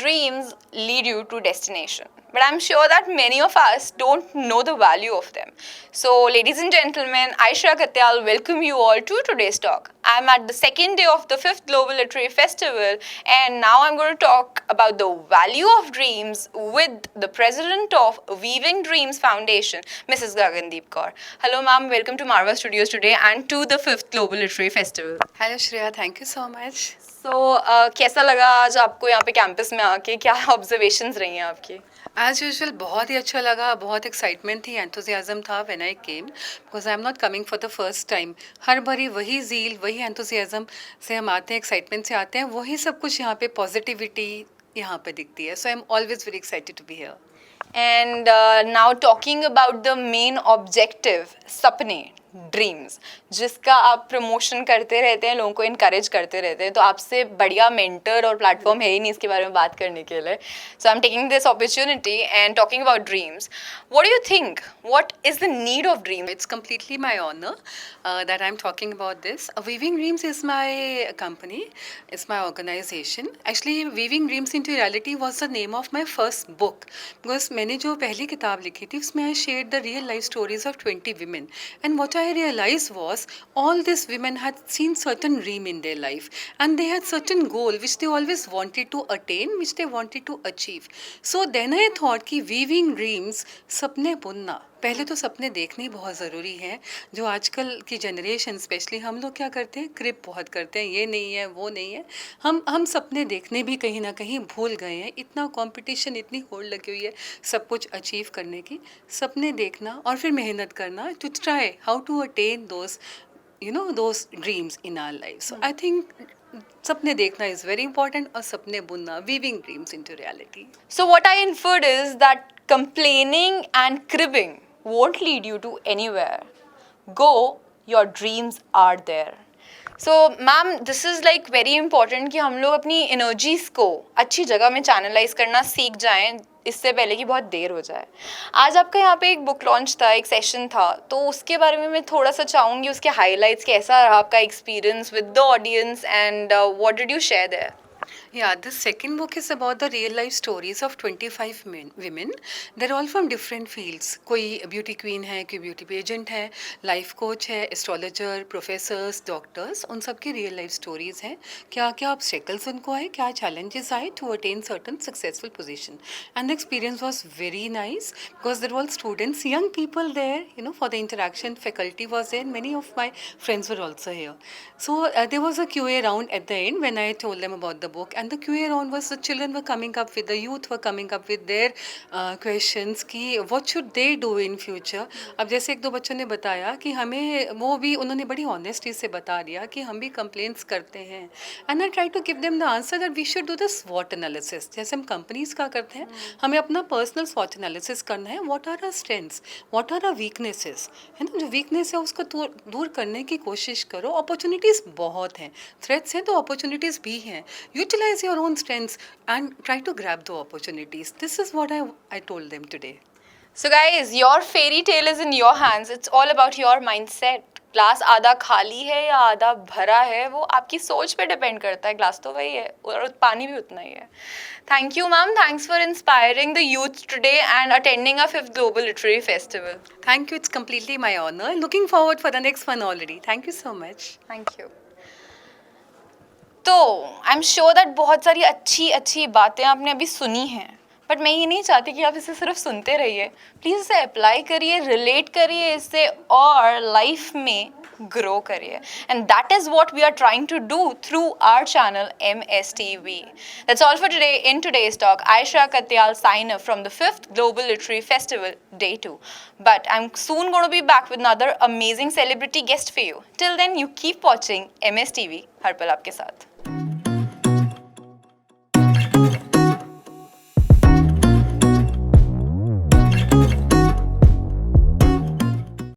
dreams lead you to destination, but I'm sure that many of us don't know the value of them. So, ladies and gentlemen, Aisha Katyal welcome you all to today's talk. I'm at the second day of the 5th Global Literary Festival, and now I'm going to talk about the value of dreams with the president of Weaving Dreams Foundation, Mrs. Gagandeep Kaur. Hello, ma'am. Welcome to Marva Studios today and to the 5th Global Literary Festival. Hello Shreya, thank you so much. So, कैसा लगा आज आपको यहाँ पे campus में आके? क्या observations रही हैं आपकी? एज यूजुअल बहुत ही अच्छा लगा, बहुत एक्साइटमेंट थी, एंथुजियाज्म था when I came, because I am not coming for the first time. हर बारी वही ज़ील, वही एंथुजियाज्म से हम आते हैं, एक्साइटमेंट से आते हैं, वही सब कुछ यहाँ पे पॉजिटिविटी यहाँ पे दिखती है। So I am always very excited to be here. And now talking about the main objective, सपने, ड्रीम्स, जिसका आप प्रमोशन करते रहते हैं, लोगों को इनकरेज करते रहते हैं, तो आपसे बढ़िया मेंटर और प्लेटफॉर्म है ही नहीं इसके बारे में बात करने के लिए. So I am taking this opportunity and talking about dreams. What do you think, what is the need of dream? It's completely my honor that I'm talking about this. Weaving Dreams is my company, it's my organization. Actually, Weaving Dreams into Reality was the name of my first book. Because मैंने जो पहली किताब लिखी थी उसमें I shared the real life stories of 20 women. And what I realized was all these women had seen certain dream in their life. And they had certain goal which they always wanted to attain, which they wanted to achieve. So then I thought कि Weaving Dreams, सपने बुनना, पहले तो सपने देखने ही बहुत ज़रूरी हैं। जो आजकल की जनरेशन स्पेशली हम लोग क्या करते हैं, क्रिप बहुत करते हैं, ये नहीं है वो नहीं है। हम सपने देखने भी कहीं ना कहीं भूल गए हैं। इतना कंपटीशन, इतनी होड़ लगी हुई है सब कुछ अचीव करने की। सपने देखना और फिर मेहनत करना to try how to attain those dreams in our life. So I think सपने देखना इज़ वेरी इंपॉर्टेंट और सपने बुनना, weaving dreams into reality. So what I inferred is that complaining and cribbing won't lead you to anywhere. Go, your dreams are there. So ma'am, this is like very important कि हम लोग अपनी energies को अच्छी जगह में channelize करना सीख जाएं इससे पहले कि बहुत देर हो जाए. आज आपका यहाँ पे एक बुक लॉन्च था, एक सेशन था, तो उसके बारे में मैं थोड़ा सा चाहूँगी, उसके हाईलाइट्स, कैसा रहा आपका experience with the audience and what did you share their? Yeah, this second book is about the real life stories of 25 women. They're all from different fields. कोई ब्यूटी क्वीन है, कोई ब्यूटी पेजेंट है, life coach है, astrologer, professors, doctors, उन सब की real life stories हैं. क्या क्या ऑब्स्टेकल्स उनको आए, क्या चैलेंजेस आए to attain certain successful position. And the experience was very nice because there all students, young people there, for the interaction. Faculty was there, many of my friends were also here. So there was a QA round at the end when I told them about the book. And the QA round was the children were coming up with, the youth were coming up with their questions कि what should they do in future. अब जैसे एक दो बच्चों ने बताया कि हमें, वो भी उन्होंने बड़ी ऑनेस्टी से बता दिया कि हम भी कंप्लेंट्स करते हैं. And I try to give them the answer that we should do the स्वॉट एनालिसिस. जैसे हम कंपनीज का करते हैं, हमें अपना पर्सनल स्वॉट एनालिसिस करना है. What are our strengths, what are our weaknesses, है ना. जो वीकनेस है उसको दूर करने की कोशिश करो. अपॉर्चुनिटीज़ बहुत हैं, थ्रेट्स हैं तो अपॉर्चुनिटीज़ भी हैं. Utilize your own strengths and try to grab the opportunities. This is what I told them today. So guys, your fairy tale is in your hands. It's all about your mindset. Glass आधा खाली है या आधा भरा है, वो आपकी सोच पे डिपेंड करता है. ग्लास तो वही है और पानी भी उतना ही है. Thank you ma'am, thanks for inspiring the youth today and attending a 5th Global Literary Festival. Thank you, it's completely my honor. Looking forward for the next one already. Thank you so much. Thank you. तो I am sure that बहुत सारी अच्छी बातें आपने अभी सुनी हैं, but मैं ये नहीं चाहती कि आप इसे सिर्फ सुनते रहिए. प्लीज़ इसे अप्लाई करिए, रिलेट करिए इससे और लाइफ में ग्रो करिए. And that is what we are trying to do through our channel MSTV. That's all for today in today's talk. Aisha Katyal sign off from the 5th Global Literary Festival Day 2. But I'm soon going to be back with another amazing celebrity guest for you. Till then, you keep watching MSTV. हर पल आपके साथ.